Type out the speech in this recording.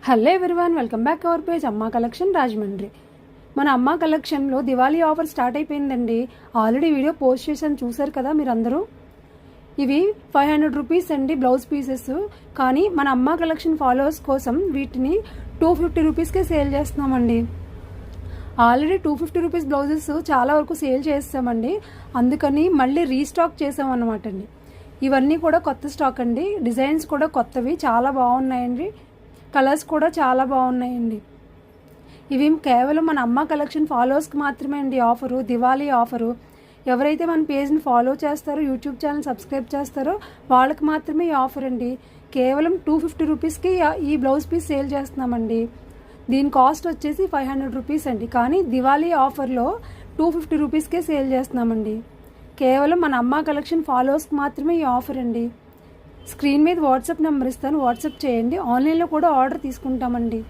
Hello everyone, welcome back our page అమ్మా collection Rajahmundry. మన అమ్మా కలెక్షన్లో దివాళీ ఆఫర్ స్టార్ట్ అయిపోయిందండి. ఆల్రెడీ వీడియో పోస్ట్ చేశాను, చూసారు కదా మీరందరూ. ఇవి 500 రూపీస్ అండి బ్లౌజ్ పీసెస్. కానీ మన అమ్మా కలెక్షన్ ఫాలోవర్స్ కోసం వీటిని 250 రూపీస్కే సేల్ చేస్తున్నామండి. ఆల్రెడీ 250 రూపీస్ బ్లౌజెస్ చాలా వరకు సేల్ చేస్తామండి. అందుకని మళ్ళీ రీస్టాక్ చేసామన్నమాట అండి. ఇవన్నీ కూడా కొత్త స్టాక్ అండి. డిజైన్స్ కూడా కొత్తవి, చాలా బాగున్నాయండి. కలర్స్ కూడా చాలా బాగున్నాయండి. ఇవి కేవలం మన అమ్మ కలెక్షన్ ఫాలోవర్స్కి మాత్రమే అండి ఆఫరు, దివాళీ ఆఫరు. ఎవరైతే మన పేజ్ని ఫాలో చేస్తారో, యూట్యూబ్ ఛానల్ సబ్స్క్రైబ్ చేస్తారో వాళ్ళకి మాత్రమే ఈ ఆఫర్ అండి. కేవలం 250 రూపీస్కి ఈ బ్లౌజ్ పీస్ సేల్ చేస్తున్నామండి. దీని కాస్ట్ వచ్చేసి 500 రూపీస్ అండి. కానీ దివాళీ ఆఫర్లో 250 రూపీస్కే సేల్ చేస్తున్నామండి. కేవలం మన అమ్మ కలెక్షన్ ఫాలోవర్స్కి మాత్రమే ఈ ఆఫర్ అండి. స్క్రీన్ మీద వాట్సాప్ నెంబర్ ఇస్తాను, వాట్సాప్ చేయండి. ఆన్లైన్లో కూడా ఆర్డర్ తీసుకుంటామండి.